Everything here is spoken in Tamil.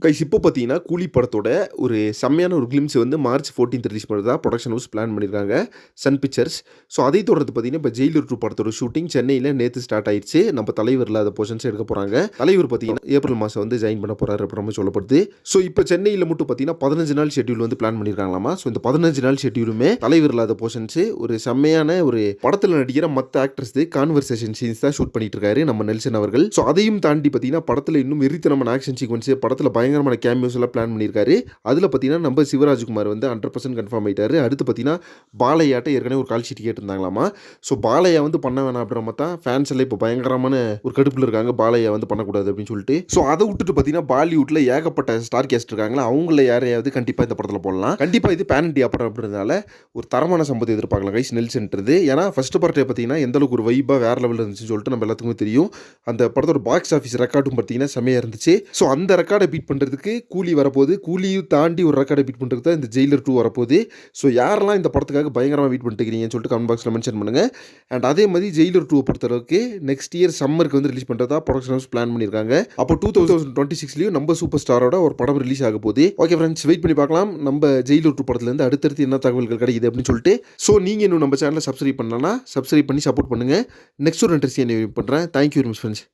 கைஸ் இப்போ பார்த்தீங்கன்னா, கூலி படத்தோட ஒரு செம்மையான ஒரு கிளிம்ஸ் வந்து மார்ச் 14த் ரிலீஸ் பண்ணுறதா புரொடக்ஷன் ஹவுஸ் பிளான் பண்ணியிருக்காங்க, சன் பிக்சர்ஸ். ஸோ அதை தொடர்ந்து பார்த்தீங்கன்னா, இப்போ ஜெயிலர் 2 படத்தோட ஷூட்டிங் சென்னையில் நேற்று ஸ்டார்ட் ஆயிடுச்சு. நம்ம தலைவர் இல்லாத போர்ஷன்ஸ் எடுக்க போகிறாங்க. தலைவர் பார்த்தீங்கன்னா, ஏப்ரல் மாதம் வந்து ஜாயின் பண்ண போகிறாரு அப்புறமா சொல்லப்படுது. ஸோ இப்போ சென்னையில் மட்டும் பார்த்தீங்கன்னா 15 நாள் ஷெட்யூல் வந்து பிளான் பண்ணியிருக்காங்களாமா. ஸோ இந்த 15 நாள் ஷெட்யூலுமே தலைவர் இல்லாத போர்ஷன்ஸ் ஒரு செம்மையான ஒரு படத்தில் நடிக்கிற மற்ற ஆக்டர்ஸ் கான்வர்சேஷன் சீன்ஸ் தான் ஷூட் பண்ணிட்டு இருக்காரு நம்ம நெல்சன் அவர்கள். ஸோ அதையும் தாண்டி பார்த்தீங்கன்னா, படத்தில் இன்னும் வெறித்தனமான ஆக்ஷன் சீக்வன்ஸ், படத்தில் பயங்கரமான கேமியோஸ் எல்லாம் பிளான் பண்ணியிருக்காரு. அதில் பார்த்தீங்கன்னா நம்ம சிவராஜ்குமார் வந்து 100% கன்ஃபார்ம் ஆயிட்டாரு. அடுத்து பார்த்தீங்கன்னா பாலையாட்ட ஏற்கனவே ஒரு கால் ஷீட் கேட்டிருந்தாங்களாமா. ஸோ பாலையா வந்து பண்ண வேணாம் அப்படின்ற தான் ஃபேன்ஸ் எல்லாம் இப்போ பயங்கரமான ஒரு கடுப்பில் இருக்காங்க, பாலையா வந்து பண்ணக்கூடாது அப்படின்னு சொல்லிட்டு. ஸோ அதை விட்டுட்டு பார்த்தீங்கன்னா பாலிவுட்டில் ஏகப்பட்ட ஸ்டார் கேஸ்ட் இருக்காங்களா, அவங்கள யாரையாவது கண்டிப்பாக இந்த படத்தில் போடலாம். கண்டிப்பாக இது பேன் இண்டியா படம் அப்படின்றதுனால ஒரு தரமான சம்பவத்தை எதிர்பார்க்கலாம் கைஸ் நெல்சன்றது. ஏன்னா ஃபர்ஸ்ட் பார்ட்டே பார்த்தீங்கன்னா எந்த அளவுக்கு ஒரு வைபாக வேற லெவலில் இருந்துச்சுன்னு சொல்லிட்டு நம்ம எல்லாத்துக்குமே தெரியும். அந்த படத்தோட பாக்ஸ் ஆஃபீஸ் ரெக்கார்டும் பார்த்தீங்கன்னா செம்மையாக இருந்துச்சு. ஸோ அந்த ரெக்கார்டை பீட் பண்ணுறதுக்கு கூலி வரப்போகுது, கூலியும் தாண்டி ஒரு ரெக்கார்டை பீட் பண்ணுறது தான் இந்த ஜெயிலர் 2 வரப்போகுது. ஸோ யாரெல்லாம் இந்த படத்துக்காக பயங்கரமாக வெயிட் பண்ணிட்டுக்கிறீங்கன்னு சொல்லிட்டு கமெண்ட் பாக்ஸில் மென்ஷன் பண்ணுங்கள். அண்ட் அதே மாதிரி ஜெயிலர் 2 பொறுத்தளவுக்கு நெக்ஸ்ட் இயர் சம்மருக்கு வந்து ரிலீஸ் பண்ணுறதா ப்ரொடக்ஷன் ஹவுஸ் பிளான் பண்ணியிருக்காங்க. அப்போ 2026 நம்ம சூப்பர் ஸ்டாரோட ஒரு படம் ரிலீஸ் ஆக போகுது. ஓகே ஃப்ரெண்ட்ஸ், வெயிட் பண்ணி பார்க்கலாம் நம்ம ஜெயிலர் 2 படத்துலேருந்து அடுத்தடுத்து என்ன தகவல்கள் கிடைக்குது அப்படின்னு சொல்லிட்டு. ஸோ நீங்கள் இன்னும் நம்ம சேனலை சப்ஸ்கிரைப் பண்ணலன்னா சப்ஸ்கிரைப் பண்ணி சப்போர்ட் பண்ணுங்கள். நெக்ஸ்ட் ஒரு இன்ட்ரெஸ்ட் என்ன பண்ணுறேன். Thank you very much friends.